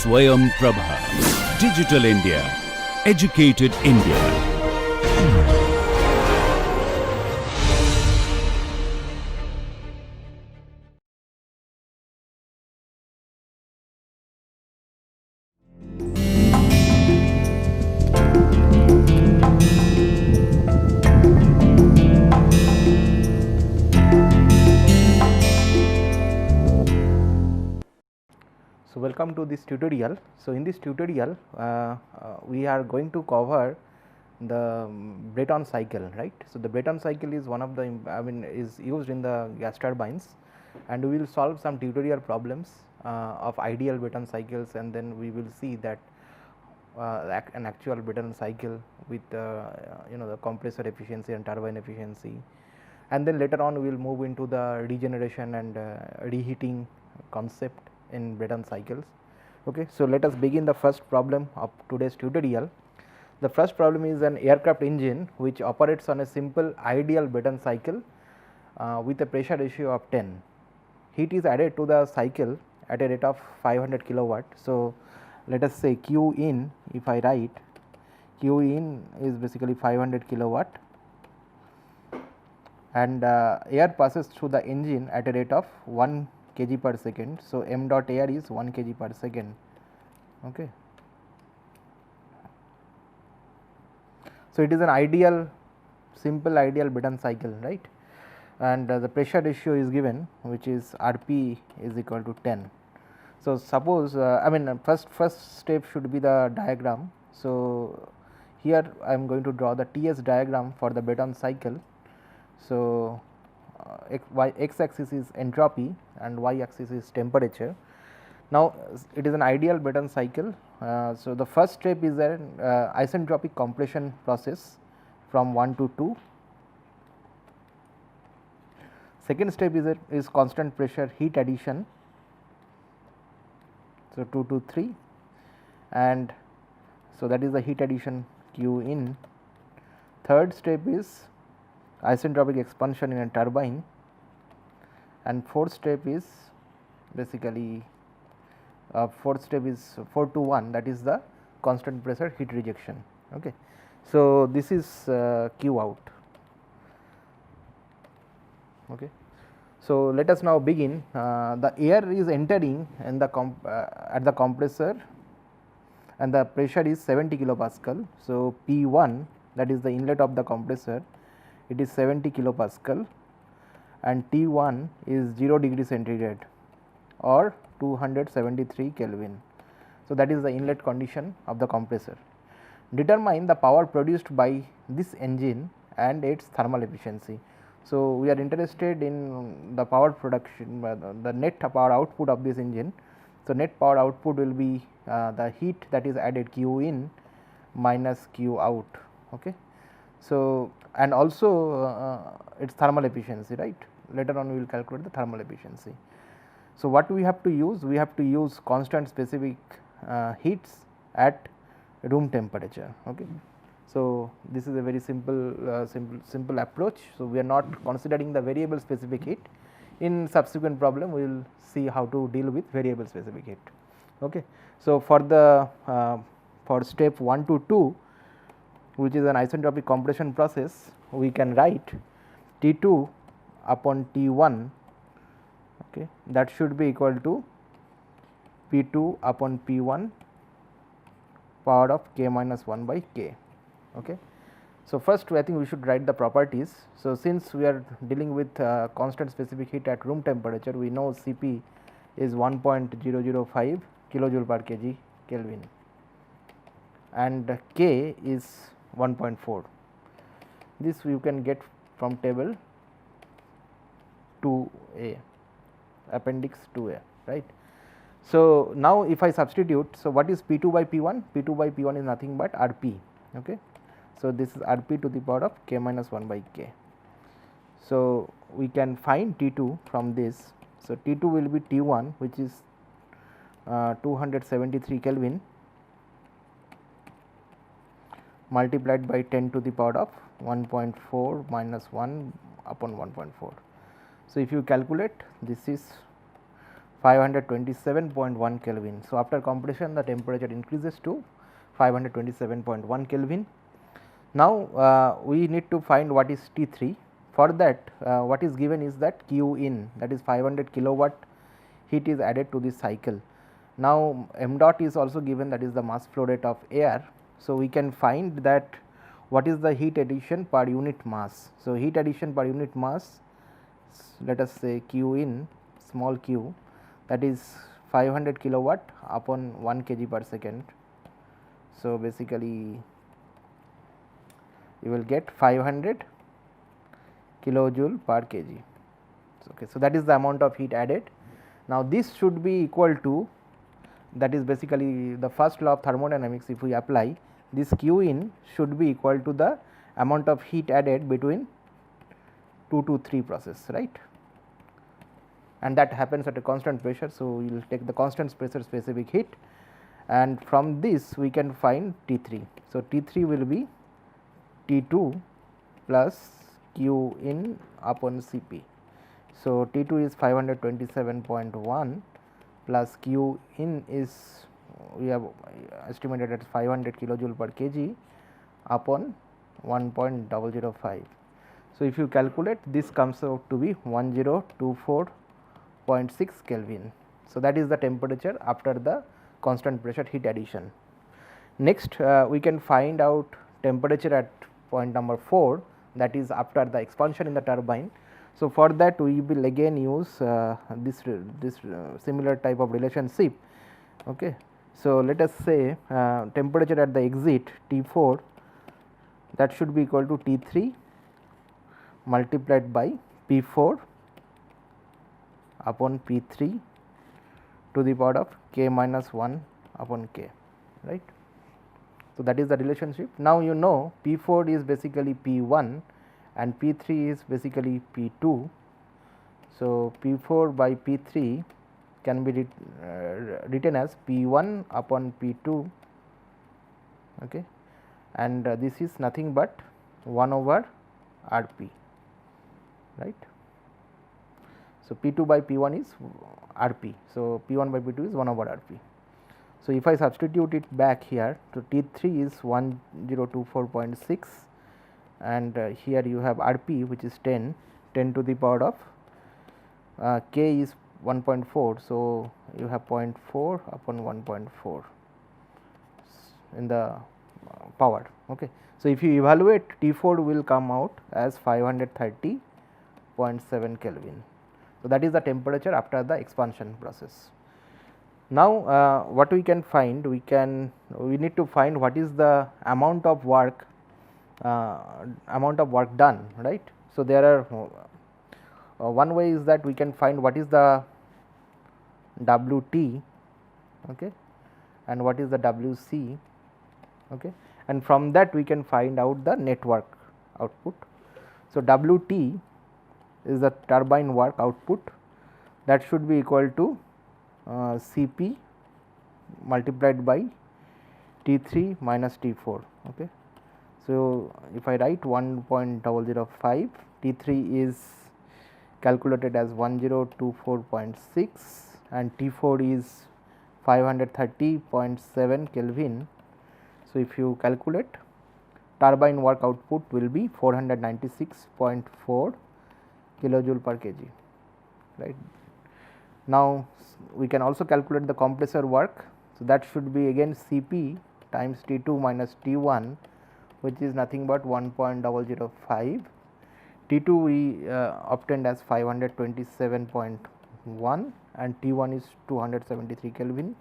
Swayam Prabha. Digital India. Educated India. So welcome to this tutorial. So in this tutorial we are going to cover the Brayton cycle, right. So the Brayton cycle is one of the is used in the gas turbines, and we will solve some tutorial problems of ideal Brayton cycles, and then we will see that an actual Brayton cycle with the compressor efficiency and turbine efficiency, and then later on we will move into the regeneration and reheating concept in Brayton cycles. Okay, so let us begin the first problem of today's tutorial. The first problem is an aircraft engine which operates on a simple ideal Brayton cycle with a pressure ratio of 10. Heat is added to the cycle at a rate of 500 kilowatt. So let us say Q in, if I write Q in is basically 500 kilowatt, and air passes through the engine at a rate of 1 kg per second. So m dot air is 1 kg per second. Okay. So it is an ideal, simple ideal Brayton cycle, right, and the pressure ratio is given, which is Rp is equal to 10. So suppose first step should be the diagram. So here I am going to draw the TS diagram for the Brayton cycle. So x axis is entropy and y axis is temperature. Now it is an ideal Brayton cycle. So the first step is an isentropic compression process from 1 to 2. Second step is constant pressure heat addition, so 2 to 3, and so that is the heat addition Q in. Third step is isentropic expansion in a turbine, and fourth step is basically 4 to 1, that is the constant pressure heat rejection. Okay. So this is Q out. Okay. So let us now begin. The air is entering in the at the compressor, and the pressure is 70 kilopascal. So P1, that is the inlet of the compressor, it is 70 kilopascal, and T1 is 0 degree centigrade or 273 Kelvin. So that is the inlet condition of the compressor. Determine the power produced by this engine and its thermal efficiency. So we are interested in the power production, the net power output of this engine. So net power output will be the heat that is added Q in minus Q out. Okay. So and also its thermal efficiency, right. Later on we will calculate the thermal efficiency. So what we have to use? We have to use constant specific heats at room temperature. Okay. So this is a very simple approach. So we are not considering the variable specific heat. In subsequent problem we will see how to deal with variable specific heat. Okay. So for the for step 1 to 2, which is an isentropic compression process, we can write T2 upon T1. Okay, that should be equal to P2 upon P1 power of k minus 1 by k. Okay. So first I think we should write the properties. So since we are dealing with constant specific heat at room temperature, we know Cp is 1.005 kilojoule per kg Kelvin, and k is 1.4. This you can get from table 2a, appendix 2a, right. So now if I substitute, so what is P2 by P1? P2 by P1 is nothing but Rp. Okay. So this is Rp to the power of k minus 1 by k. So we can find T2 from this. So T2 will be T1, which is 273 Kelvin multiplied by 10 to the power of 1.4 minus 1 upon 1.4. So if you calculate, this is 527.1 Kelvin. So, after compression the temperature increases to 527.1 Kelvin. Now, we need to find what is T3. For that what is given is that Q in, that is 500 kilowatt heat is added to this cycle. Now, m dot is also given, that is the mass flow rate of air. So, we can find that what is the heat addition per unit mass. So, heat addition per unit mass, let us say Q in, small q, that is 500 kilowatt upon 1 kg per second. So, basically you will get 500 kilojoule per kg. Okay. So, that is the amount of heat added. Now, this should be equal to, that is basically the first law of thermodynamics, if we apply, this Q in should be equal to the amount of heat added between 2 to 3 process, right, and that happens at a constant pressure. So, we will take the constant pressure specific heat, and from this we can find T3. So, T3 will be T2 plus Q in upon Cp. So, T2 is 527.1 plus Q in is, we have estimated at 500 kilojoule per kg upon 1.005. So, if you calculate, this comes out to be 1024.6 Kelvin. So, that is the temperature after the constant pressure heat addition. Next, we can find out temperature at point number 4, that is after the expansion in the turbine. So, for that we will again use this similar type of relationship. Okay. So, let us say temperature at the exit T4, that should be equal to T3 multiplied by P4 upon P3 to the power of k minus 1 upon k, right. So, that is the relationship. Now, you know P4 is basically P1 and P3 is basically P2. So, P4 by P3 can be written as P1 upon P2, okay, and this is nothing but 1 over Rp, right. So, P2 by P1 is Rp. So, P1 by P2 is 1 over Rp. So, if I substitute it back here, so T3 is 1024.6 and here you have Rp, which is 10 to the power of k is 1.4. So, you have 0.4 upon 1.4 in the power. Okay. So, if you evaluate, T4 will come out as 530.7 Kelvin. So, that is the temperature after the expansion process. Now, what we can find, we need to find what is the amount of work done, right. So, there are one way is that we can find what is the Wt, okay, and what is the Wc, okay, and from that we can find out the net work output. So, Wt is the turbine work output, that should be equal to Cp multiplied by T3 minus T4. Okay. So, if I write 1.005, T3 is calculated as 1024.6 and T4 is 530.7 Kelvin. So, if you calculate, turbine work output will be 496.4 kilojoule per kg, right. Now, we can also calculate the compressor work. So, that should be again Cp times T2 minus T1, which is nothing but 1.005. T2 we obtained as 527.1 and T1 is 273 Kelvin.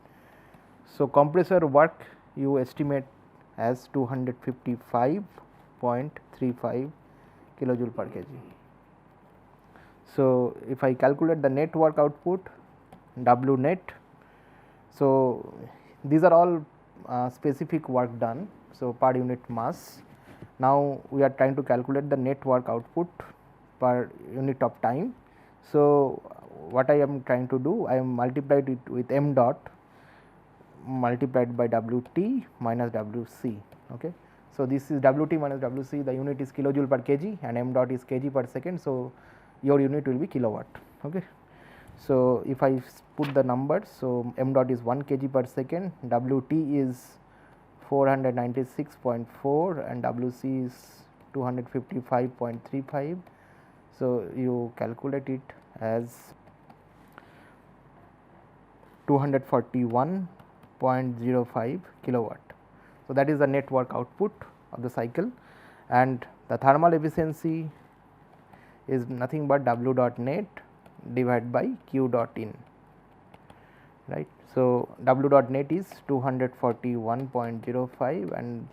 So, compressor work you estimate as 255.35 kilojoule per kg. So, if I calculate the net work output W net, so these are all specific work done, so per unit mass. Now, we are trying to calculate the net work output per unit of time. So, what I am trying to do, I am multiplied it with m dot multiplied by Wt minus Wc. Okay. So, this is Wt minus Wc, the unit is kilojoule per kg and m dot is kg per second. So, your unit will be kilowatt. Okay. So, if I put the numbers, so m dot is 1 kg per second, W t is 496.4 and W c is 255.35. So, you calculate it as 241.05 kilowatt. So, that is the net work output of the cycle, and the thermal efficiency is nothing but W dot net divided by Q dot in, right. So, W dot net is 241.05 and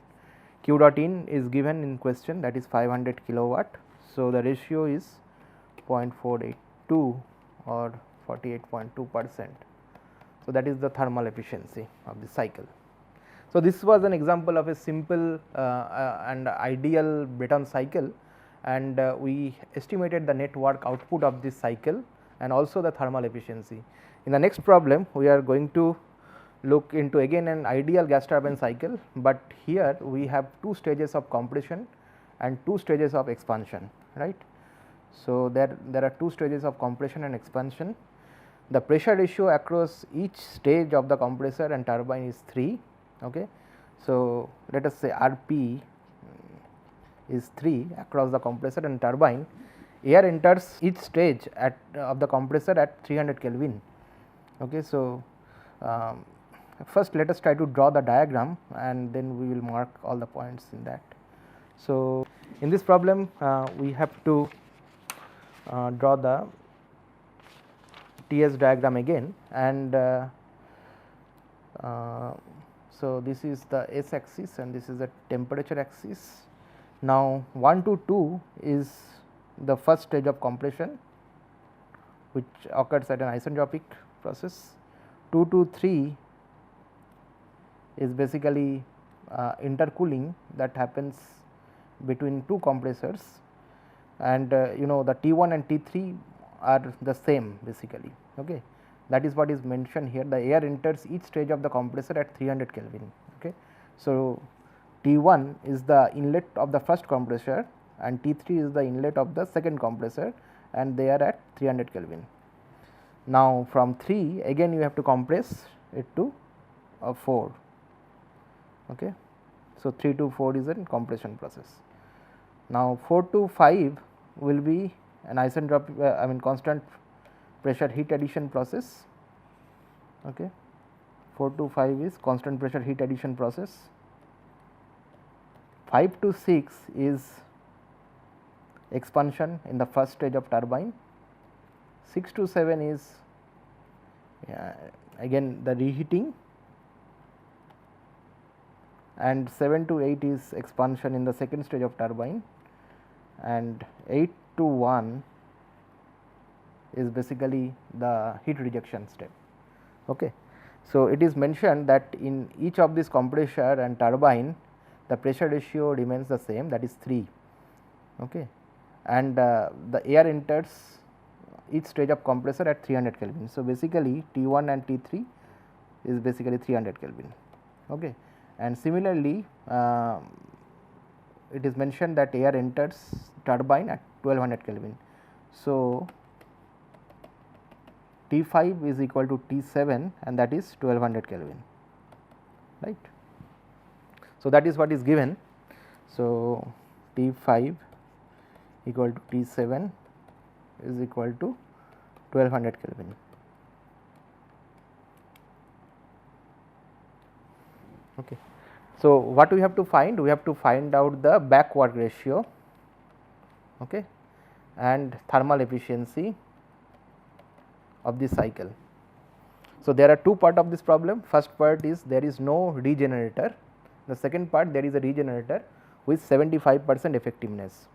Q dot in is given in question, that is 500 kilowatt. So, the ratio is 0.482 or 48.2%. So, that is the thermal efficiency of the cycle. So, this was an example of a simple and ideal Brayton cycle, and we estimated the net work output of this cycle and also the thermal efficiency. In the next problem, we are going to look into again an ideal gas turbine cycle, but here we have two stages of compression and two stages of expansion, right. So, there are two stages of compression and expansion. The pressure ratio across each stage of the compressor and turbine is 3. Okay. So, let us say R p is 3 across the compressor and turbine. Air enters each stage at of the compressor at 300 Kelvin. Okay. So, first let us try to draw the diagram and then we will mark all the points in that. So, in this problem we have to draw the TS diagram again, and so this is the S axis and this is the temperature axis. Now, 1 to 2 is the first stage of compression which occurs at an isentropic process. 2 to 3 is basically intercooling that happens between two compressors, and you know the T1 and T3 are the same basically. Okay. That is what is mentioned here, the air enters each stage of the compressor at 300 Kelvin. Okay. So, T1 is the inlet of the first compressor and T3 is the inlet of the second compressor, and they are at 300 Kelvin. Now, from 3 again you have to compress it to 4. Okay. So, 3 to 4 is a compression process. Now, 4 to 5 will be an isentropic I mean constant pressure heat addition process. Okay. 4 to 5 is constant pressure heat addition process. 5 to 6 is expansion in the first stage of turbine. 6 to 7 is again the reheating, and 7 to 8 is expansion in the second stage of turbine, and 8 to 1 is basically the heat rejection step. Okay. So, it is mentioned that in each of this compressor and turbine the pressure ratio remains the same, that is 3. Okay. And the air enters each stage of compressor at 300 Kelvin. So, basically T1 and T3 is basically 300 Kelvin. Okay. And similarly, it is mentioned that air enters turbine at 1200 Kelvin. So, T5 is equal to T7 and that is 1200 Kelvin, right. So, that is what is given. So, T5 equal to T7 is equal to 1200 Kelvin. Okay. So, what we have to find? We have to find out the back work ratio, okay, and thermal efficiency of this cycle. So, there are two parts of this problem. First part is there is no regenerator. The second part, there is a regenerator with 75% effectiveness,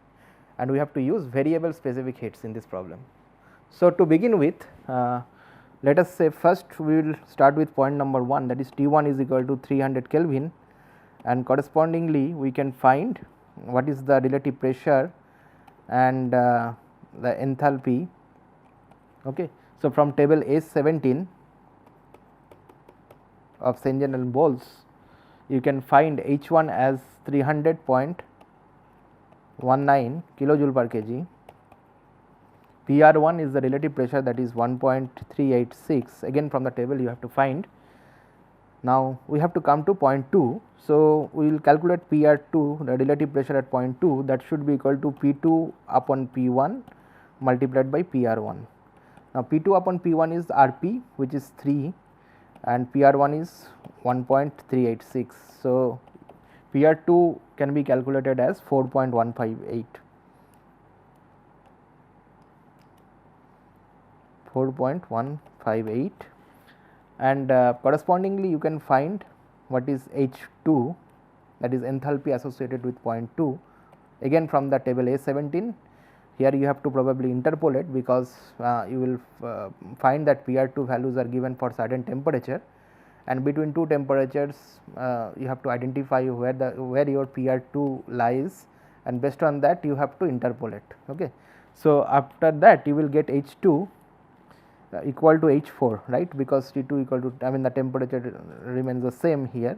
and we have to use variable specific heats in this problem. So, to begin with, let us say first we will start with point number 1, that is T1 is equal to 300 Kelvin, and correspondingly we can find what is the relative pressure and the enthalpy. Okay. So, from table A17 of St. John and Bowles, you can find H1 as 300.19 kilojoule per kg, PR1 is the relative pressure, that is 1.386. Again from the table you have to find. Now we have to come to point 2. So we will calculate PR2, the relative pressure at point 2, that should be equal to P2 upon P1 multiplied by PR1. Now P2 upon P1 is Rp, which is 3, and PR1 is 1.386. So PR2 can be calculated as 4.158. 4.158, and correspondingly you can find what is H2, that is enthalpy associated with point 2, again from the table A17. Here you have to probably interpolate, because you will find that PR2 values are given for certain temperature, and between two temperatures you have to identify where your PR2 lies, and based on that you have to interpolate. Okay. So after that you will get H2 equal to H4, right, because T2 equal to, I mean the temperature remains the same here,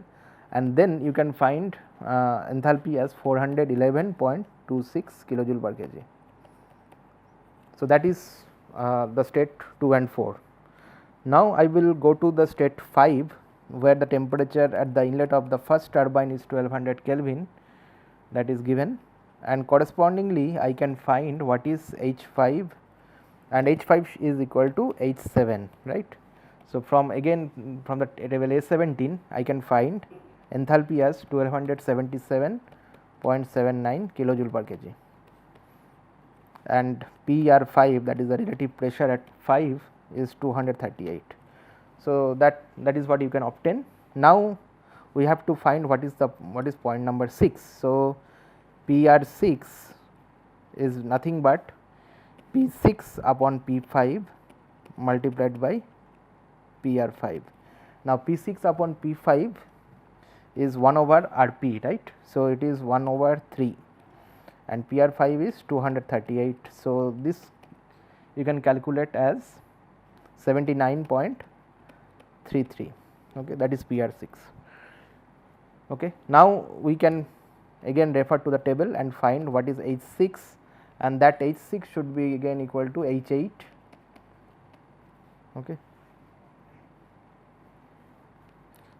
and then you can find enthalpy as 411.26 kilojoule per kg. So that is the state 2 and 4. Now I will go to the state 5, where the temperature at the inlet of the first turbine is 1200 Kelvin, that is given, and correspondingly I can find what is H5, and H5 is equal to H7, right. So from again from the table A17 I can find enthalpy as 1277.79 kilojoule per kg, and PR5, that is the relative pressure at 5, is 238. So that is what you can obtain. Now we have to find what is point number 6. So PR6 is nothing but P6 upon P5 multiplied by PR5. Now P6 upon P5 is 1 over Rp, right. So it is 1 over 3, and PR5 is 238. So this you can calculate as 79.33, okay, that is PR6. Okay. Now we can again refer to the table and find what is H6, and that H6 should be again equal to H8. Okay.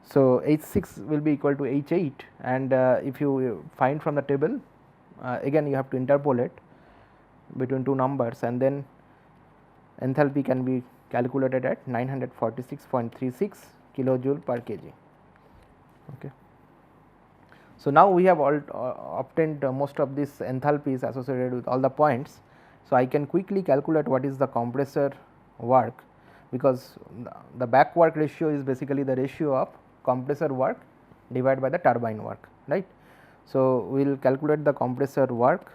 So H6 will be equal to H8, and if you find from the table, again you have to interpolate between two numbers, and then enthalpy can be calculated at 946.36 kilojoule per kg. Okay. So now we have obtained most of these enthalpies associated with all the points. So I can quickly calculate what is the compressor work, because the back work ratio is basically the ratio of compressor work divided by the turbine work, right. So we will calculate the compressor work,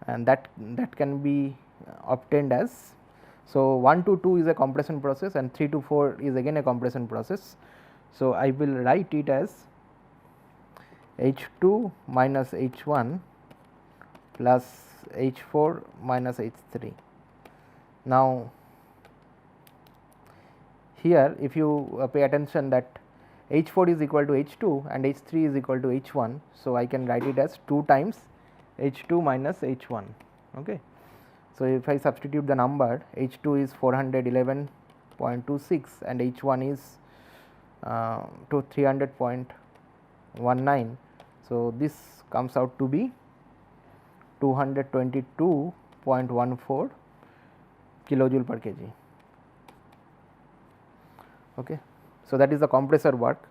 and that can be obtained as, so 1 to 2 is a compression process and 3 to 4 is again a compression process. So I will write it as H2 minus H1 plus H4 minus H3. Now here if you pay attention that H4 is equal to H2 and H3 is equal to H1. So I can write it as 2 times H2 minus H1. Okay. So if I substitute the number, H2 is 411.26 and H1 is to 300.19. So this comes out to be 222.14 kilojoule per kg. Okay. So that is the compressor work.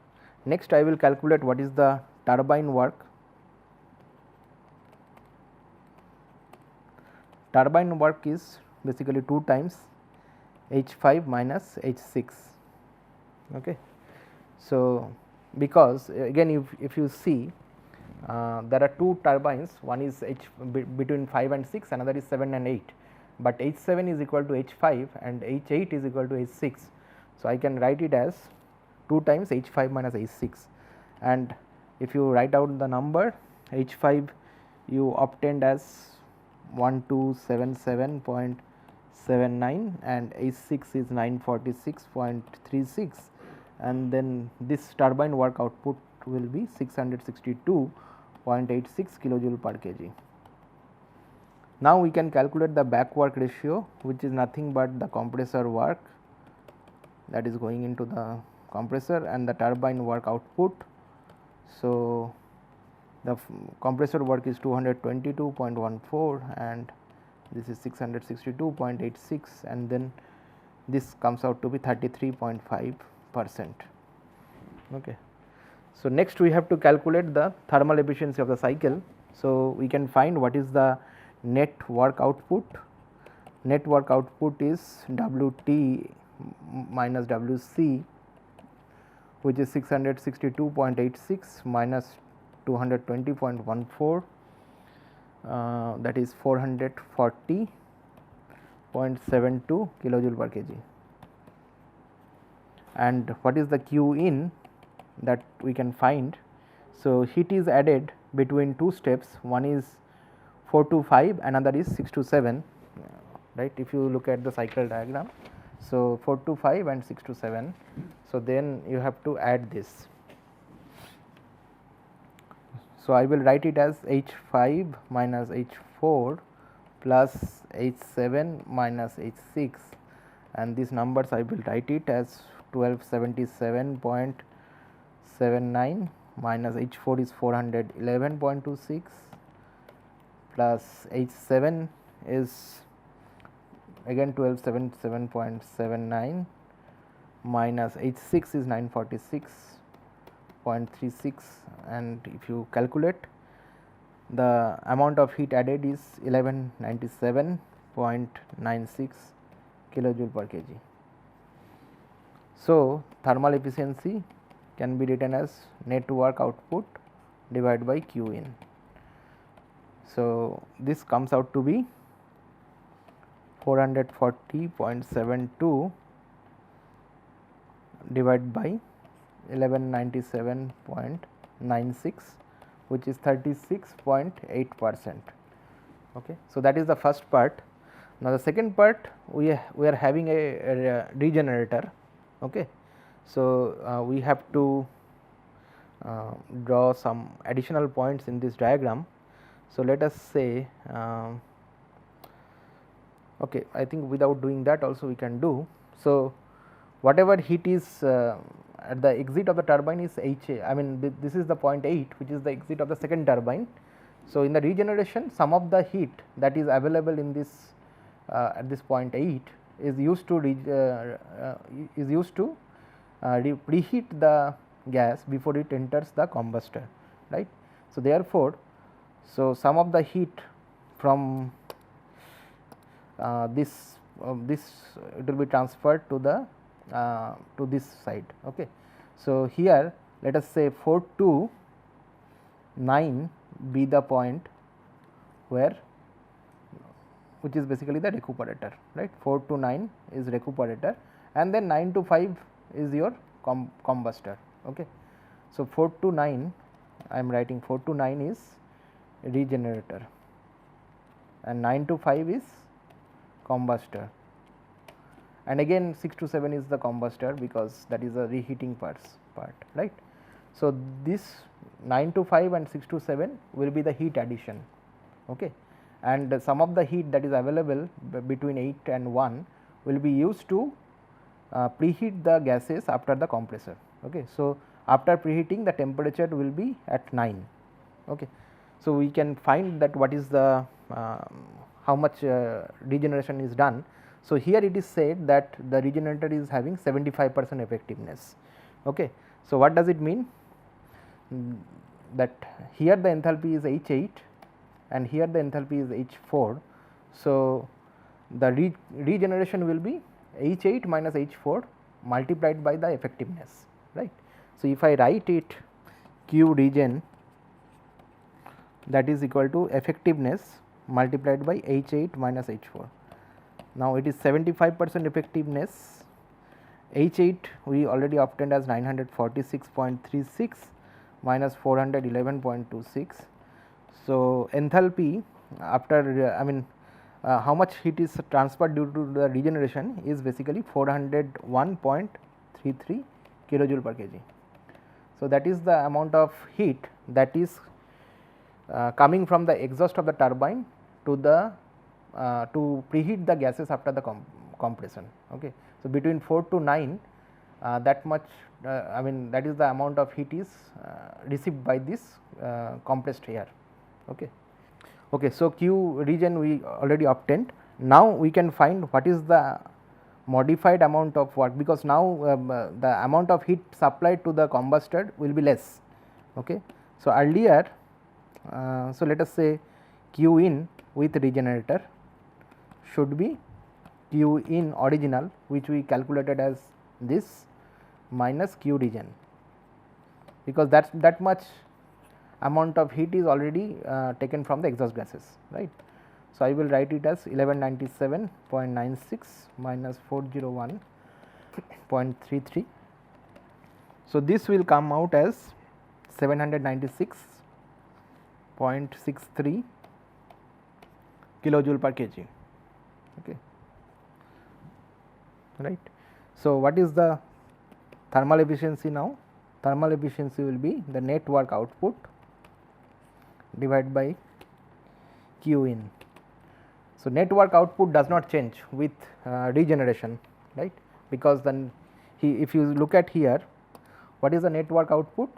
Next I will calculate what is the turbine work. Turbine work is basically 2 times H5 minus H6. Okay. So because again if you see there are 2 turbines, one is between 5 and 6, another is 7 and 8, but H7 is equal to H5 and H8 is equal to H6. So I can write it as 2 times H5 minus H6, and if you write out the number, H5 you obtained as 1277.79 and H6 is 946.36, and then this turbine work output will be 662.86 kilojoule per kg. Now we can calculate the back work ratio, which is nothing but the compressor work that is going into the compressor and the turbine work output. So, the compressor work is 222.14 and this is 662.86, and then this comes out to be 33.5%. Okay. So, next we have to calculate the thermal efficiency of the cycle. So, we can find what is the net work output. Net work output is WT minus WC, which is 662.86 minus 220.14, that is 440.72 kilojoule per kg. And what is the Q in that we can find? So, heat is added between two steps, one is 4 to 5, another is 6 to 7, right, if you look at the cycle diagram. So, 4 to 5 and 6 to 7. So, then you have to add this. So, I will write it as H5 minus H4 plus H7 minus H6, and these numbers I will write it as 1277.79 minus H4 is 411.26 plus H7 is again 1277.79 minus H6 is 946.36, and if you calculate, the amount of heat added is 1197.96 kilojoule per kg. So, thermal efficiency can be written as net work output divided by Q in. So, this comes out to be 440.72 divided by 1197.96, which is 36.8%. Okay. So, that is the first part. Now, the second part, we are having a regenerator. Okay. So, we have to draw some additional points in this diagram. So, let us say okay, I think without doing that also we can do. So, whatever heat is at the exit of the turbine is HA, I mean this is the point 8, which is the exit of the second turbine. So, in the regeneration, some of the heat that is available in this at this point 8 is used to preheat the gas before it enters the combustor, right. So, therefore, so some of the heat from this it will be transferred to the to this side. Okay. So, here let us say 4 to 9 be the point where, which is basically the recuperator, right. 4 to 9 is recuperator, and then 9 to 5 is your combustor. Okay. So, 4 to 9, I am writing 4 to 9 is regenerator and 9 to 5 is combustor, and again 6 to 7 is the combustor, because that is the reheating part, right. So, this 9 to 5 and 6 to 7 will be the heat addition. Okay. And some of the heat that is available between 8 and 1 will be used to preheat the gases after the compressor. Okay. So, after preheating, the temperature will be at 9. Okay. So, we can find that what is the how much regeneration is done. So, here it is said that the regenerator is having 75% effectiveness. Okay. So, what does it mean? That here the enthalpy is H8 and here the enthalpy is H4. So, the regeneration will be H8 minus H4 multiplied by the effectiveness, right. So, if I write it Q regen, that is equal to effectiveness multiplied by H8 minus H4. Now, it is 75% effectiveness. H8 we already obtained as 946.36 minus 411.26. So, enthalpy after how much heat is transferred due to the regeneration is basically 401.33 kilojoule per kg. So, that is the amount of heat that is coming from the exhaust of the turbine to the to preheat the gases after the compression. Okay. So, between 4 to 9 that much I mean that is the amount of heat is received by this compressed air. Okay. Okay. So, Q region we already obtained. Now, we can find what is the modified amount of work, because now the amount of heat supplied to the combustor will be less. Okay. So, earlier so let us say Q in with regenerator should be Q in original, which we calculated as this minus Q regen, because that much amount of heat is already taken from the exhaust gases, right. So, I will write it as 1197.96 minus 401.33. So, this will come out as 796.63 kilojoule per kg. Okay. Right. So, what is the thermal efficiency now? Thermal efficiency will be the net work output divided by Q in. So, net work output does not change with regeneration, right, because then if you look at here, what is the net work output?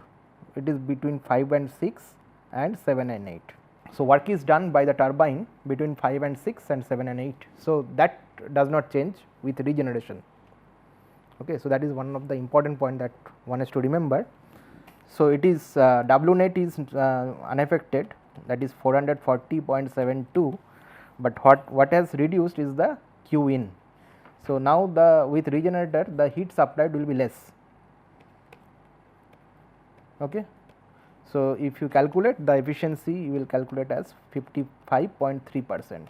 It is between 5 and 6 and 7 and 8. So, work is done by the turbine between 5 and 6 and 7 and 8. So, that does not change with regeneration. Okay. So, that is one of the important point that one has to remember. So, it is W net is unaffected, that is 440.72, but what has reduced is the Q in. So, now the with regenerator the heat supplied will be less. Okay. So, if you calculate the efficiency, you will calculate as 55.3%.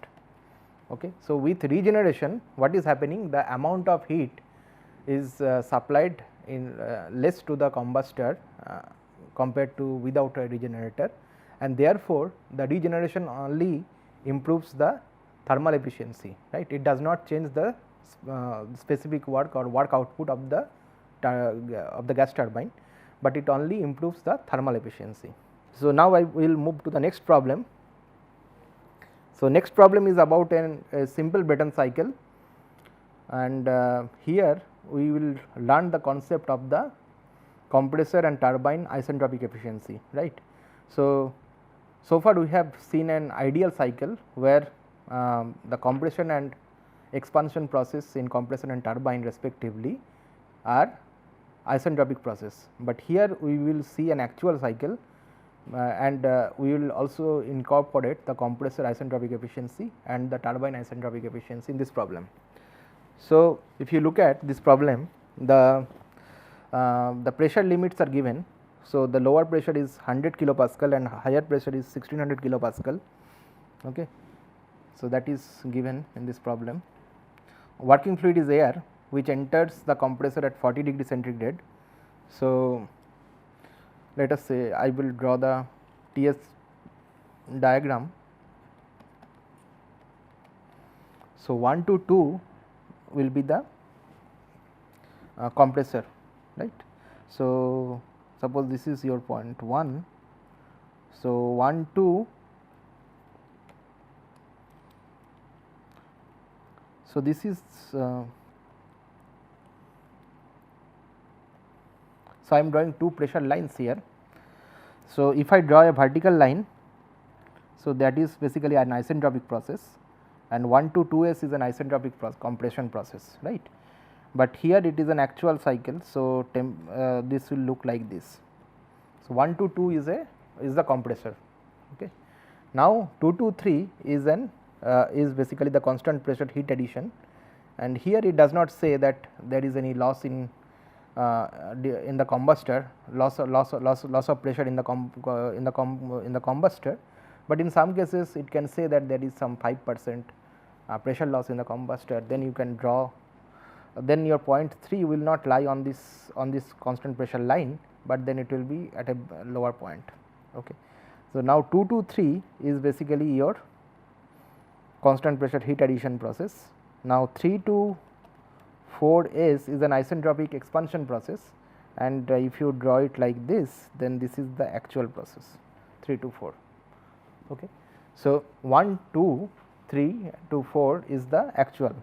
Okay. So, with regeneration what is happening, the amount of heat is supplied in less to the combustor compared to without a regenerator, and therefore, the regeneration only improves the thermal efficiency, right. It does not change the specific work or work output of the gas turbine, but it only improves the thermal efficiency. So, now I will move to the next problem. So, next problem is about a simple Brayton cycle, and here we will learn the concept of the compressor and turbine isentropic efficiency, right. So, so far we have seen an ideal cycle where the compression and expansion process in compressor and turbine respectively are isentropic process, but here we will see an actual cycle and we will also incorporate the compressor isentropic efficiency and the turbine isentropic efficiency in this problem. So, if you look at this problem, the pressure limits are given. So, the lower pressure is 100 kilopascal and higher pressure is 1600 kilopascal. Okay. So, that is given in this problem. Working fluid is air which enters the compressor at 40 degree centigrade. So, let us say I will draw the TS diagram. So, 1 to 2 will be the compressor, right. So, suppose this is your point 1. So, 1 2. So, this is so I am drawing two pressure lines here. So, if I draw a vertical line, so that is basically an isentropic process, and 1 to 2s is an isentropic compression process, right. But here it is an actual cycle. So, this will look like this. So, 1 to 2 is the compressor. Okay. Now, 2 to 3 is an is basically the constant pressure heat addition, and here it does not say that there is any loss in the combustor, loss of pressure in the combustor, but in some cases it can say that there is some 5% pressure loss in the combustor. Then you can draw, then your point 3 will not lie on this constant pressure line, but then it will be at a lower point. Okay. So, now 2 to 3 is basically your constant pressure heat addition process. Now, 3 to 4s is an isentropic expansion process, and if you draw it like this, then this is the actual process 3 to 4. Okay. So, 1 2 3 to 4 is the actual.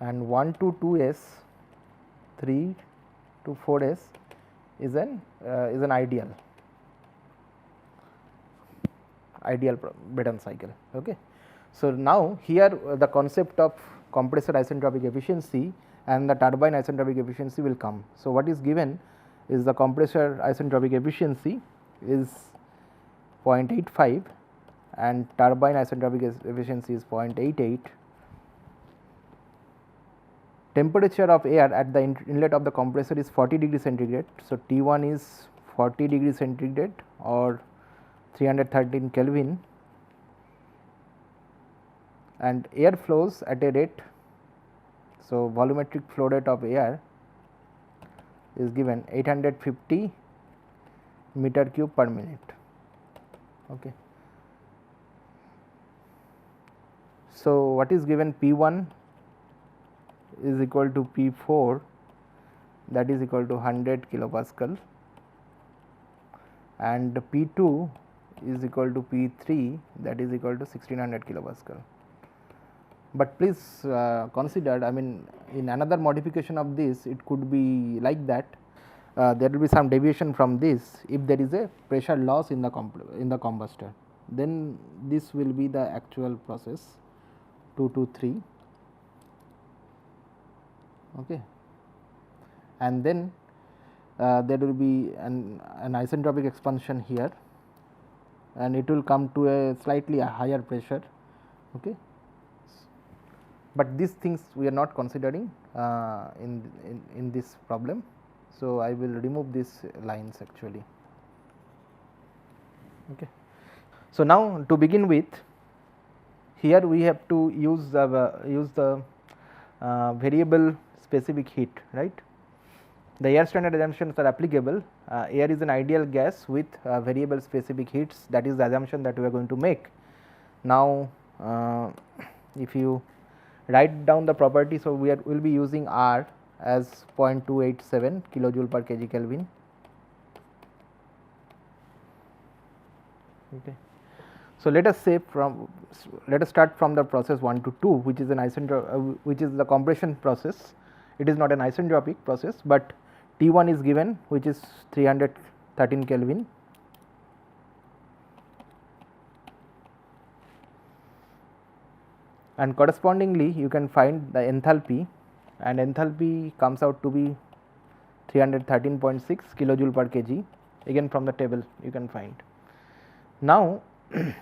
And 1 to 2s, 3 to 4s is an ideal Brayton cycle. Okay. So, now here the concept of compressor isentropic efficiency and the turbine isentropic efficiency will come. So, what is given is the compressor isentropic efficiency is 0.85 and turbine isentropic efficiency is 0.88. Temperature of air at the inlet of the compressor is 40 degree centigrade. So, T1 is 40 degree centigrade or 313 Kelvin, and air flows at a rate. So, volumetric flow rate of air is given 850 meter cube per minute. Okay. So, what is given P1 is equal to P4, that is equal to 100 kilopascal, and P2 is equal to P3, that is equal to 1600 kilopascal. But please consider, I mean, in another modification of this, it could be like that there will be some deviation from this if there is a pressure loss in the combustor, then this will be the actual process 2 to 3. Okay. And then there will be an isentropic expansion here, and it will come to a slightly higher pressure. Okay. But these things we are not considering in this problem. So, I will remove these lines actually. Okay. So, now to begin with, here we have to use the variable specific heat, right. The air standard assumptions are applicable. Air is an ideal gas with variable specific heats, that is the assumption that we are going to make. Now, if you write down the property, so we will be using R as 0.287 kilojoule per kg Kelvin. Okay. So, let us start from the process 1 to 2, which is which is the compression process. It is not an isentropic process, but T1 is given, which is 313 Kelvin. And correspondingly, you can find the enthalpy, and enthalpy comes out to be 313.6 kilojoule per kg, again from the table you can find. Now, you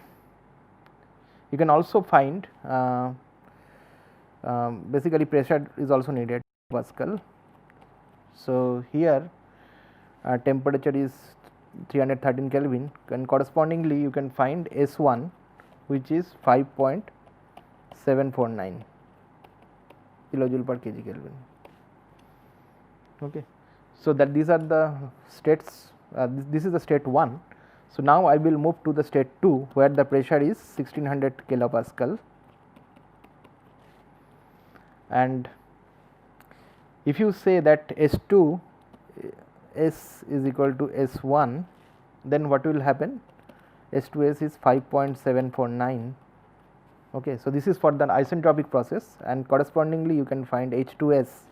can also find basically pressure is also needed, Pascal. So, here temperature is 313 Kelvin, and correspondingly you can find S1, which is 5.749 kilojoule per kg Kelvin. Okay. So, that these are the states, this is the state 1. So, now I will move to the state 2, where the pressure is 1600 kilopascal, and if you say that S2 S is equal to S1, then what will happen? S2S is 5.749. Okay. So, this is for the isentropic process, and correspondingly you can find H2S,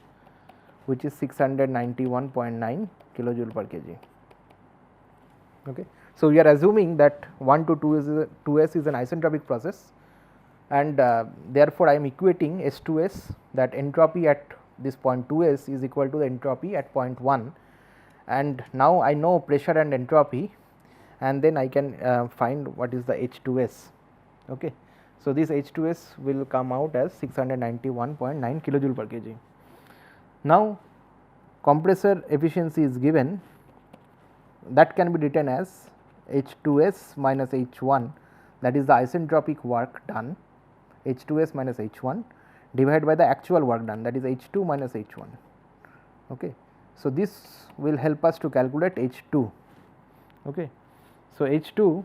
which is 691.9 kilojoule per kg. Okay. So, we are assuming that 1 to 2S is an isentropic process, and therefore, I am equating S2S, that entropy at this point 2S is equal to the entropy at point 1, and now I know pressure and entropy, and then I can find what is the H2S. Okay. So, this H2S will come out as 691.9 kilojoule per kg. Now, compressor efficiency is given, that can be written as H2S minus H1, that is the isentropic work done, H2S minus H1 divided by the actual work done, that is H2 minus H1. Okay. So, this will help us to calculate H2. Okay. So, H2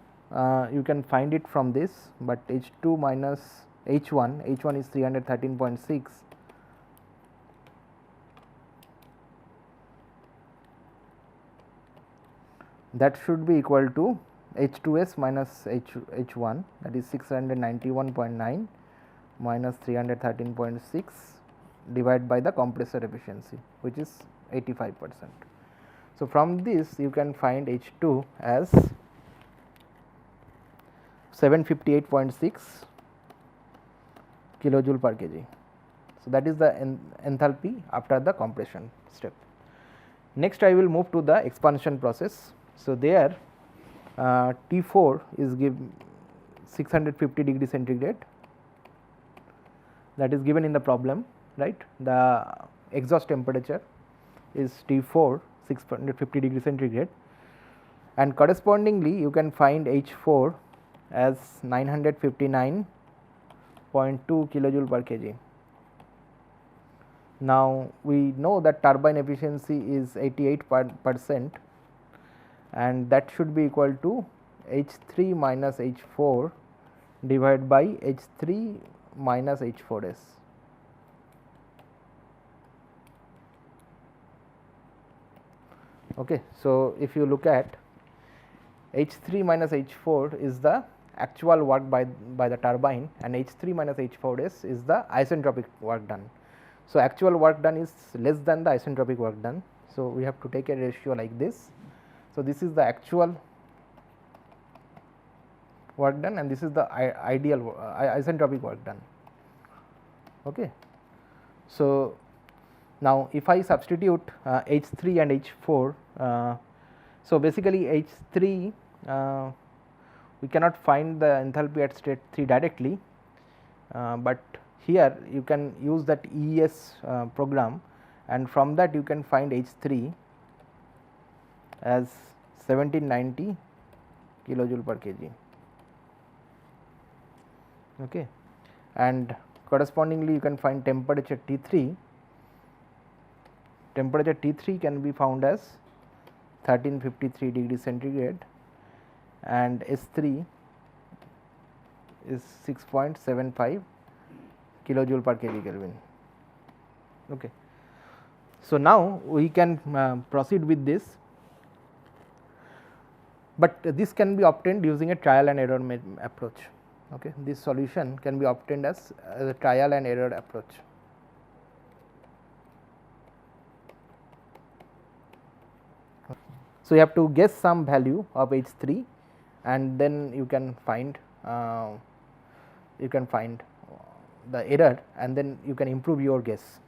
you can find it from this, but H2 minus H1, H1 is 313.6. that should be equal to H2S minus H1, that is 691.9 minus 313.6 divided by the compressor efficiency, which is 85%. So, from this you can find H2 as 758.6 kilojoule per kg. So, that is the enthalpy after the compression step. Next I will move to the expansion process. So, there T4 is given 650 degree centigrade, that is given in the problem, right. The exhaust temperature is T4 650 degree centigrade, and correspondingly you can find H4 as 959.2 kilojoule per kg. Now, we know that turbine efficiency is 88%, and that should be equal to H3 minus H4 divided by H3 minus H4S. Okay. So, if you look at H3 minus H4 is the actual work by the turbine, and H3 minus H4S is the isentropic work done. So, actual work done is less than the isentropic work done. So, we have to take a ratio like this. So, this is the actual work done, and this is the ideal isentropic work done. Okay. So, now if I substitute H3 and H4, so basically H3 we cannot find the enthalpy at state 3 directly, but here you can use that ES program, and from that you can find H3 as 1790 kilojoule per kg. Okay. And correspondingly you can find temperature T3. Temperature T3 can be found as 1353 degree centigrade, and S3 is 6.75 kilojoule per kg Kelvin. Okay. So, now we can proceed with this, but this can be obtained using a trial and error approach. Okay. This solution can be obtained as a trial and error approach. So, you have to guess some value of H3, and then you can find the error, and then you can improve your guess,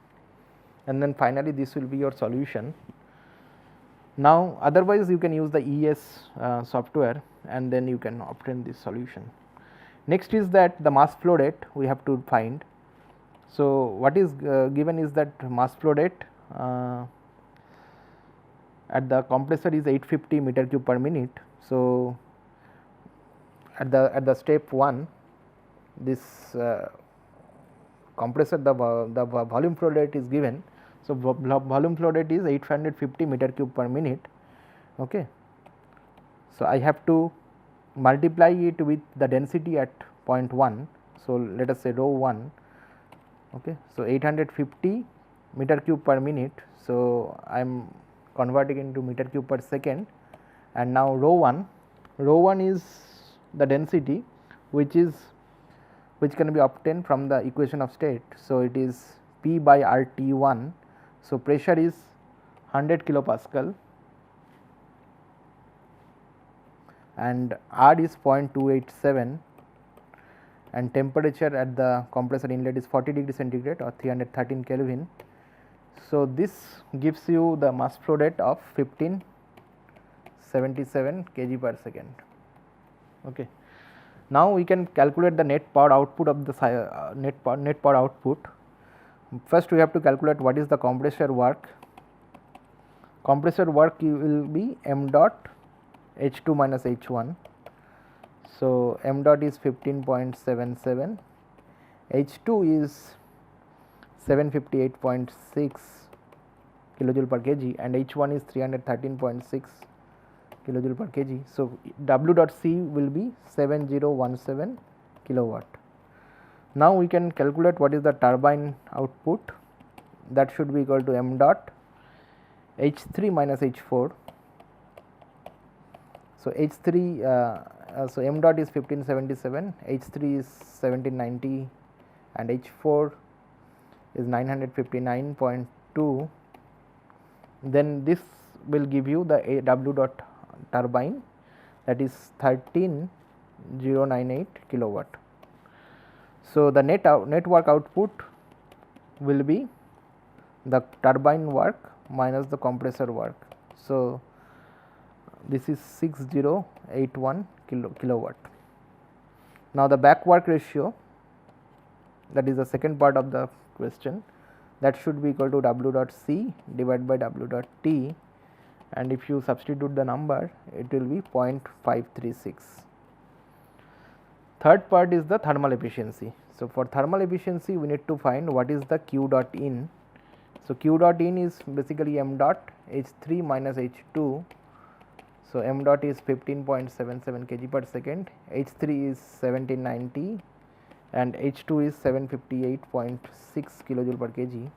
and then finally this will be your solution. Now, otherwise you can use the ES software, and then you can obtain this solution. Next is that the mass flow rate we have to find. So, what is given is that mass flow rate at the compressor is 850 meter cube per minute. So, at the step 1, this compressor the volume flow rate is given. So, volume flow rate is 850 meter cube per minute. Okay. So, I have to multiply it with the density at point 1. So, let us say rho 1. Okay. So, 850 meter cube per minute. So, I am converting into meter cube per second, and now rho 1 is the density which can be obtained from the equation of state. So, it is P by RT1. So, pressure is 100 kilopascal and R is 0.287, and temperature at the compressor inlet is 40 degree centigrade or 313 Kelvin. So, this gives you the mass flow rate of 1577 kg per second. Okay. Now, we can calculate the net power output of the net power output. First, we have to calculate what is the compressor work. Compressor work will be m dot H2 minus H1. So, m dot is 15.77, H2 is 758.6 kilojoule per kg, and H1 is 313.6 kilojoule per kg. So, W dot C will be 7017 kilowatt. Now, we can calculate what is the turbine output. That should be equal to m dot H3 minus H4 So H3, so m dot is 1577, H3 is 1790, and H4 is 959.2. Then this will give you the W dot turbine, that is 13098 kilowatt. So the net work output will be the turbine work minus the compressor work. So this is 6081 kilowatt. Now the back work ratio, that is the second part of the question, that should be equal to W dot C divided by W dot T, and if you substitute the number, it will be 0.536. Third part is the thermal efficiency. So for thermal efficiency, we need to find what is the Q dot in. So Q dot in is basically m dot H3 minus H2. So m dot is 15.77 kg per second, H3 is 1790, and H2 is 758.6 kilojoule per kg.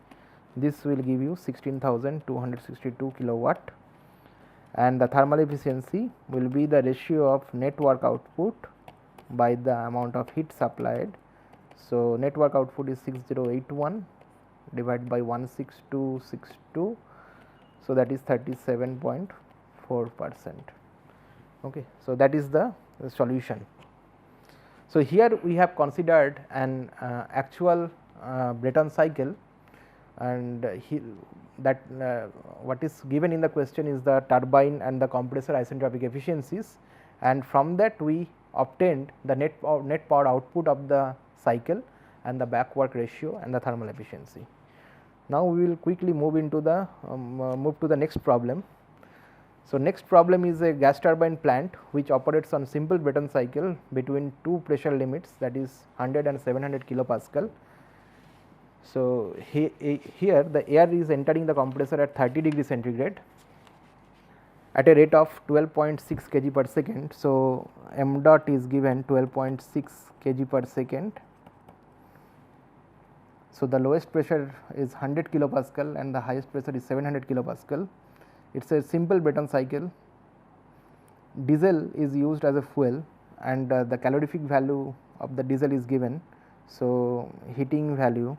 This will give you 16,262 kilowatt, and the thermal efficiency will be the ratio of net work output by the amount of heat supplied. So net work output is 6081 divided by 16262, so that is 37.4%. Okay, so that is the solution. So here we have considered an actual Brayton cycle, and what is given in the question is the turbine and the compressor isentropic efficiencies, and from that we obtained the net power output of the cycle and the back work ratio and the thermal efficiency. Now we will quickly move into the move to the next problem. So next problem is a gas turbine plant which operates on simple Brayton cycle between two pressure limits, that is 100 and 700 kilopascal. So here the air is entering the compressor at 30 degree centigrade at a rate of 12.6 kg per second. So m dot is given 12.6 kg per second. So the lowest pressure is 100 kilopascal and the highest pressure is 700 kilopascal. It is a simple Brayton cycle. Diesel is used as a fuel, and the calorific value of the diesel is given. So heating value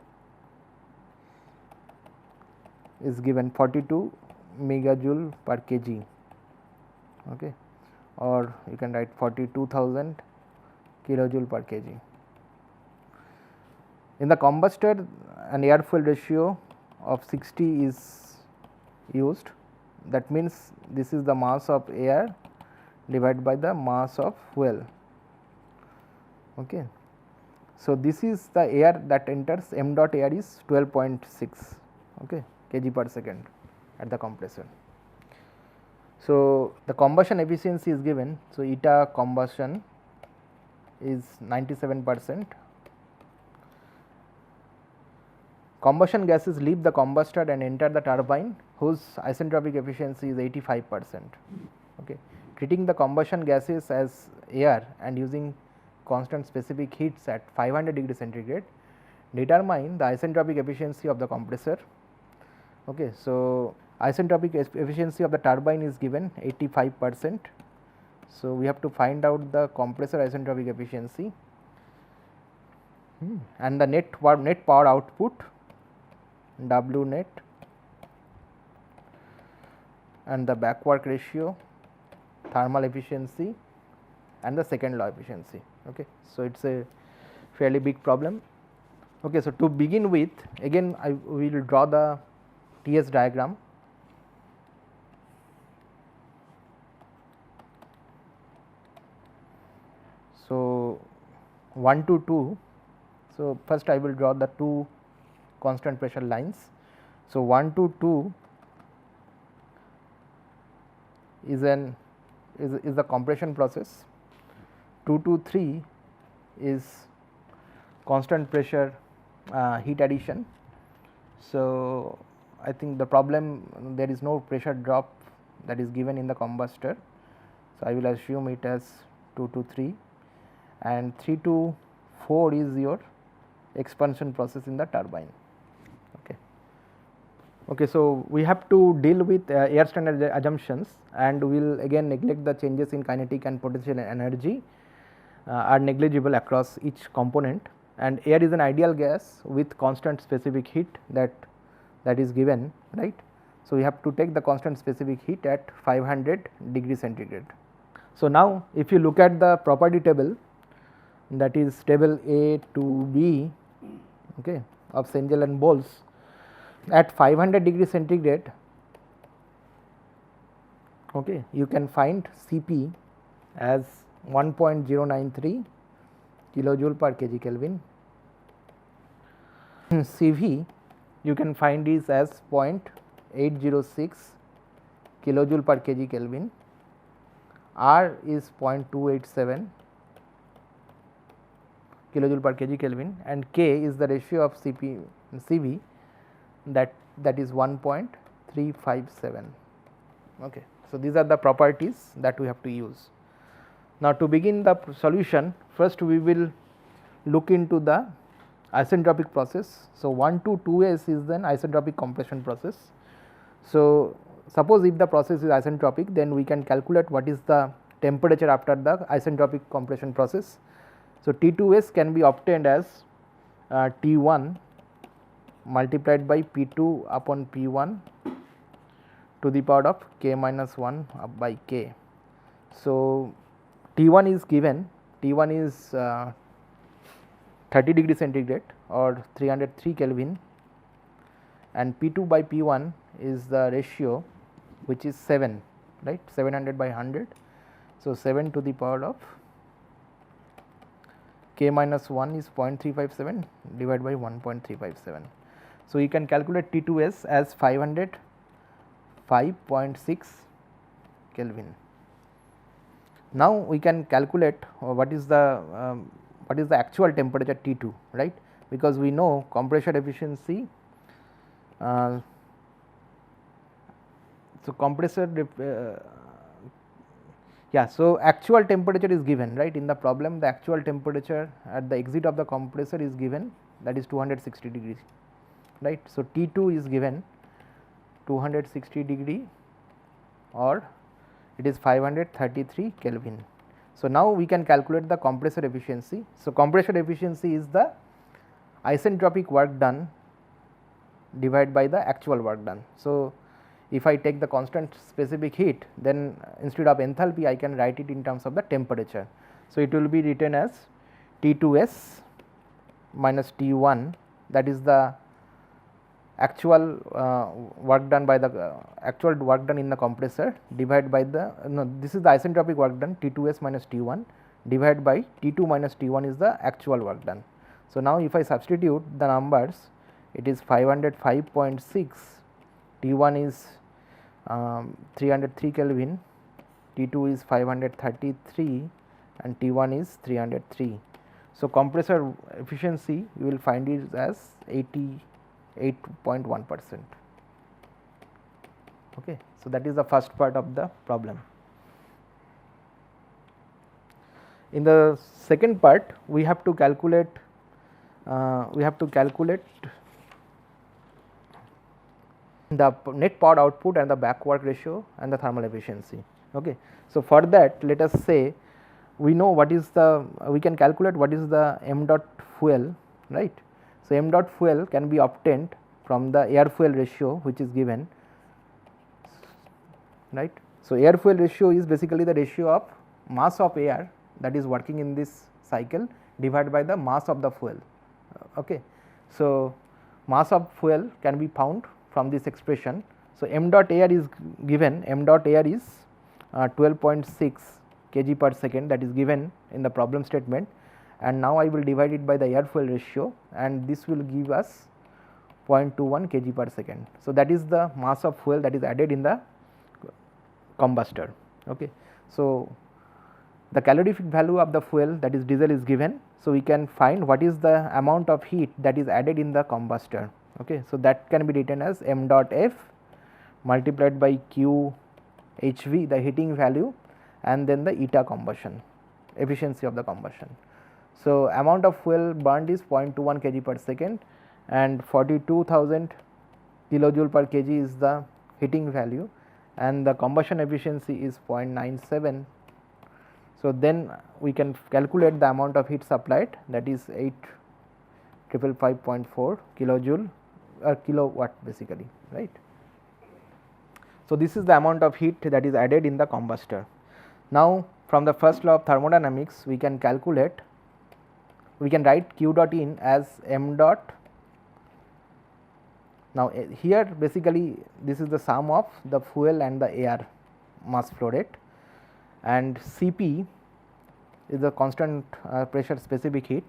is given 42 megajoule per kg, okay, or you can write 42,000 kilojoule per kg. In the combustor, an air fuel ratio of 60 is used. That means this is the mass of air divided by the mass of fuel. Okay. So this is the air that enters, m dot air is 12.6 okay, kg per second at the compressor. So the combustion efficiency is given. So eta combustion is 97%. Combustion gases leave the combustor and enter the turbine, whose isentropic efficiency is 85%. Okay. Treating the combustion gases as air and using constant specific heats at 500 degree centigrade, determine the isentropic efficiency of the compressor. Okay. So isentropic efficiency of the turbine is given 85%. So we have to find out the compressor isentropic efficiency and the net power output W net and the back work ratio, thermal efficiency and the second law efficiency. Okay. So it is a fairly big problem. Okay. So to begin with, again we will draw the TS diagram. So 1 to 2. So first I will draw the two constant pressure lines. So 1 to 2 is the compression process. 2 to 3 is constant pressure heat addition. So I think the problem, there is no pressure drop that is given in the combustor. So I will assume it as 2 to 3, and 3 to 4 is your expansion process in the turbine. Okay. Okay, so we have to deal with air standard assumptions, and we will again neglect the changes in kinetic and potential energy are negligible across each component, and air is an ideal gas with constant specific heat that is given, right. So, we have to take the constant specific heat at 500 degree centigrade. So, now if you look at the property table, that is table A to B, okay, of Cengel and Bowles, at 500 degree centigrade, okay, you can find Cp as 1.093 kilojoule per kg Kelvin. Cv you can find is as 0.806 kilojoule per kg Kelvin. R is 0.287 kilojoule per kg Kelvin, and K is the ratio of Cp and Cv, that is 1.357. Okay. So, these are the properties that we have to use. Now, to begin the solution, first we will look into the isentropic process. So, 1 to 2s is an isentropic compression process. So, suppose if the process is isentropic, then we can calculate what is the temperature after the isentropic compression process. So, T2s can be obtained as T1 multiplied by P2 upon P1 to the power of k minus 1 by k. So, T1 is given, T1 is 30 degree centigrade or 303 Kelvin, and P2 by P1 is the ratio, which is 7, right, 700 by 100. So, 7 to the power of k minus 1 is 0.357 divided by 1.357. So, you can calculate T2s as 505.6 Kelvin. Now, we can calculate what is the actual temperature T2, right, because we know compressor efficiency. So, so actual temperature is given, right, in the problem. The actual temperature at the exit of the compressor is given, that is 260 degrees, right. So, T2 is given 260 degree, or it is 533 Kelvin. So, now we can calculate the compressor efficiency. So, compressor efficiency is the isentropic work done divided by the actual work done. So, if I take the constant specific heat, then instead of enthalpy I can write it in terms of the temperature. So, it will be written as T2s minus T1, that is the actual work done by the actual work done in the compressor, divided by the this is the isentropic work done, T2s minus T1 divided by T2 minus T1 is the actual work done. So, now if I substitute the numbers, it is 505.6, T1 is 303 Kelvin, T2 is 533 and T1 is 303. So, compressor efficiency you will find it as 88.1%. Okay. So, that is the first part of the problem. In the second part, we have to calculate the net power output and the back work ratio and the thermal efficiency. Okay. So, for that, let us say we know what is the, we can calculate what is the m dot fuel, right. So, m dot fuel can be obtained from the air fuel ratio, which is given, right. So, air fuel ratio is basically the ratio of mass of air that is working in this cycle divided by the mass of the fuel. Okay. So, mass of fuel can be found from this expression. So, m dot air is given, m dot air is 12.6 kg per second, that is given in the problem statement, and now I will divide it by the air fuel ratio, and this will give us 0.21 kg per second. So, that is the mass of fuel that is added in the combustor. Okay. So, the calorific value of the fuel, that is diesel, is given. So, we can find what is the amount of heat that is added in the combustor. Okay. So, that can be written as m dot f multiplied by q hv, the heating value, and then the eta combustion, efficiency of the combustion. So, amount of fuel burned is 0.21 kg per second, and 42,000 kilojoule per kg is the heating value and the combustion efficiency is 0.97. So, then we can calculate the amount of heat supplied, that is 8555.4 kilojoule or kilowatt basically, right. So, this is the amount of heat that is added in the combustor. Now, from the first law of thermodynamics we can calculate, we can write Q dot in as m dot. Now, here basically this is the sum of the fuel and the air mass flow rate, and Cp is the constant pressure specific heat,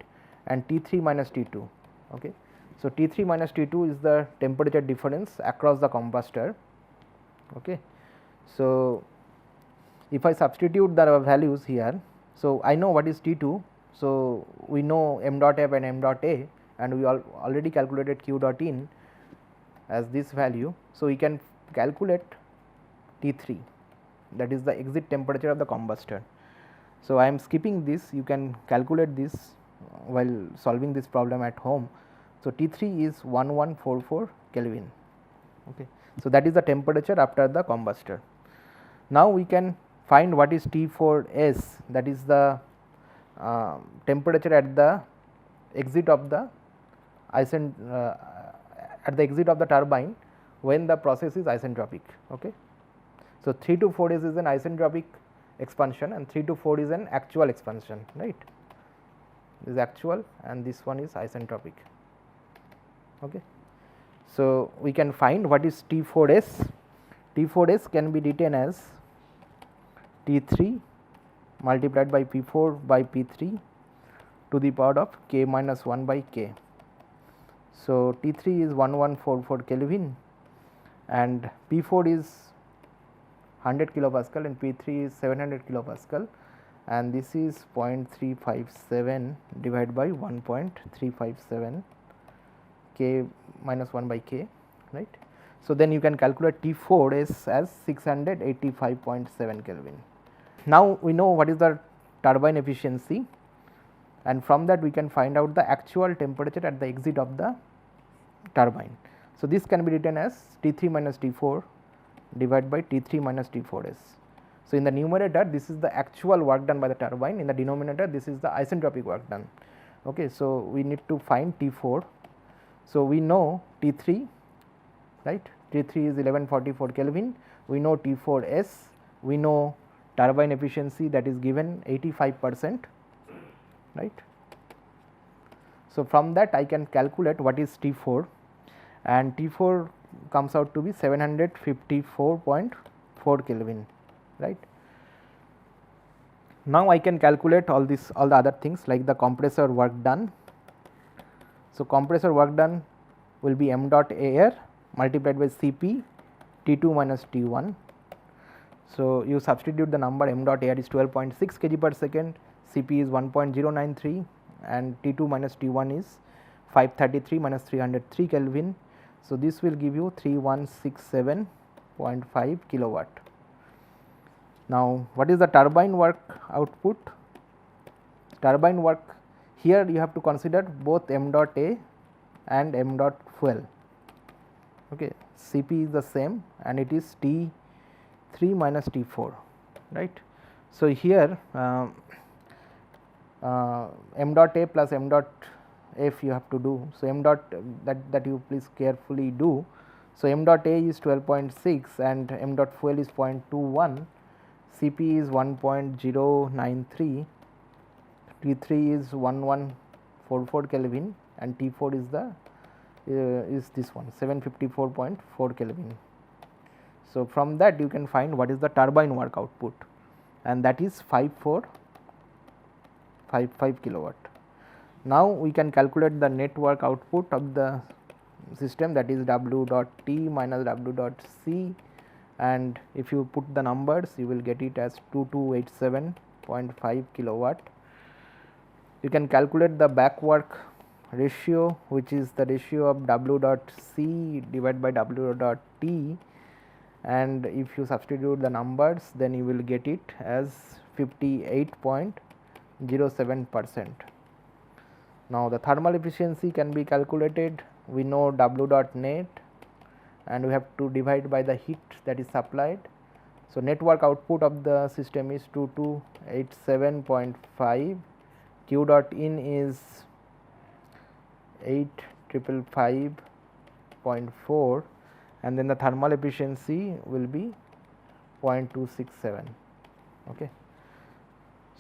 and T3 minus T2. Okay. So, T3 minus T2 is the temperature difference across the combustor. Okay. So, if I substitute the values here, so I know what is T2. So, we know m dot f and m dot a, and we already calculated Q dot in as this value. So, we can calculate T3, that is the exit temperature of the combustor. So, I am skipping this, you can calculate this while solving this problem at home. So, T3 is 1144 Kelvin. Okay. So, that is the temperature after the combustor. Now, we can find what is T4s, that is the temperature at the exit of the turbine when the process is isentropic. Okay. So, 3 to 4 is an isentropic expansion and 3 to 4 is an actual expansion, right. This is actual and this one is isentropic. Okay. So, we can find what is T4s. T4s can be written as T3 multiplied by P4 by P3 to the power of K minus 1 by K. So, T3 is 1144 Kelvin and P4 is 100 kilopascal and P3 is 700 kilopascal, and this is 0.357 divided by 1.357 K minus 1 by K, right. So, then you can calculate T4s as 685.7 Kelvin. Now, we know what is the turbine efficiency, and from that we can find out the actual temperature at the exit of the turbine. So, this can be written as T3 minus T4 divided by T3 minus T4s. So, in the numerator this is the actual work done by the turbine, in the denominator this is the isentropic work done. Okay. So, we need to find T4. So, we know T3, right, T3 is 1144 Kelvin, we know T4s, we know turbine efficiency that is given 85%, right. So, from that I can calculate what is T4, and T4 comes out to be 754.4 Kelvin, right. Now, I can calculate all the other things like the compressor work done. So, compressor work done will be m dot air multiplied by Cp T2 minus T1. So, you substitute the number m dot air is 12.6 kg per second, Cp is 1.093 and T2 minus T1 is 533 minus 303 Kelvin. So, this will give you 3167.5 kilowatt. Now, what is the turbine work output? Turbine work, here you have to consider both m dot A and m dot fuel. Okay. Cp is the same and it is T3 minus T4, right. So, here m dot A plus m dot F you have to do. So, m dot that you please carefully do. So, m dot A is 12.6 and m dot fuel is 0.21, Cp is 1.093, T3 is 1144 Kelvin and T4 is the is this one 754.4 Kelvin. So, from that you can find what is the turbine work output, and that is 5455 kilowatt. Now, we can calculate the net work output of the system, that is W dot T minus W dot C, and if you put the numbers you will get it as 2287.5 kilowatt. You can calculate the back work ratio, which is the ratio of W dot C divided by W dot T, and if you substitute the numbers then you will get it as 58.07%. Now, the thermal efficiency can be calculated. We know W dot net and we have to divide by the heat that is supplied. So, net work output of the system is 2287.5, Q dot in is 8555.4, and then the thermal efficiency will be 0.267. Okay.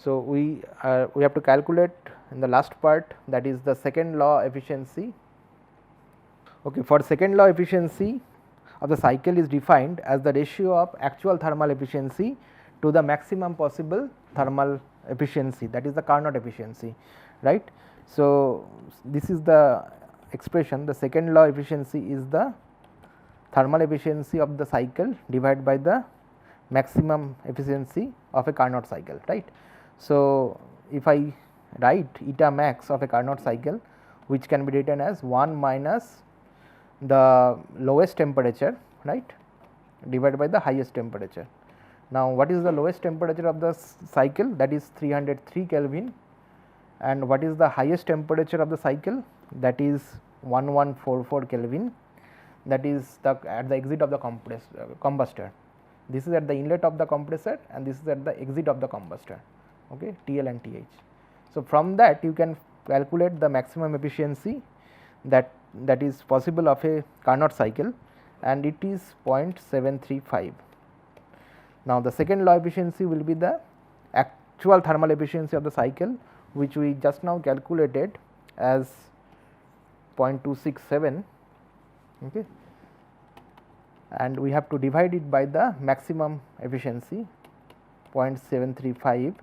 So, we have to calculate in the last part, that is the second law efficiency. Okay. For second law efficiency of the cycle is defined as the ratio of actual thermal efficiency to the maximum possible thermal efficiency, that is the Carnot efficiency, right. So, this is the expression, the second law efficiency is the thermal efficiency of the cycle divided by the maximum efficiency of a Carnot cycle, right. So, if I write eta max of a Carnot cycle, which can be written as 1 minus the lowest temperature, right, divided by the highest temperature. Now, what is the lowest temperature of the cycle? That is 303 Kelvin, and what is the highest temperature of the cycle? That is 1144 Kelvin, that is the at the exit of the combustor. This is at the inlet of the compressor and this is at the exit of the combustor, okay, TL and TH. So, from that you can calculate the maximum efficiency that is possible of a Carnot cycle, and it is 0.735. Now, the second law efficiency will be the actual thermal efficiency of the cycle, which we just now calculated as 0.267, okay, and we have to divide it by the maximum efficiency 0.735.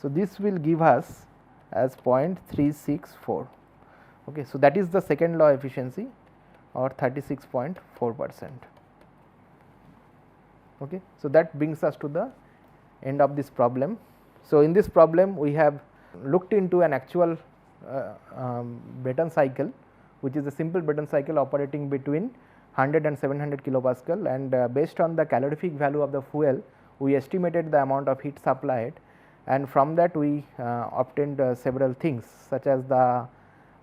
So, this will give us as 0.364. Okay. So, that is the second law efficiency or 36.4%. Okay. So, that brings us to the end of this problem. So, in this problem we have looked into an actual Brayton cycle, which is a simple Brayton cycle operating between 100 and 700 kilopascal, and based on the calorific value of the fuel, we estimated the amount of heat supplied, and from that we obtained several things such as the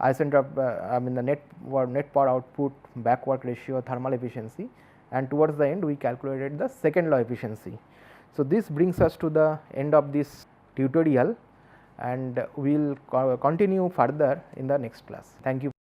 isentropy, the net power output, back work ratio, thermal efficiency, and towards the end we calculated the second law efficiency. So, this brings us to the end of this tutorial, and we will continue further in the next class. Thank you.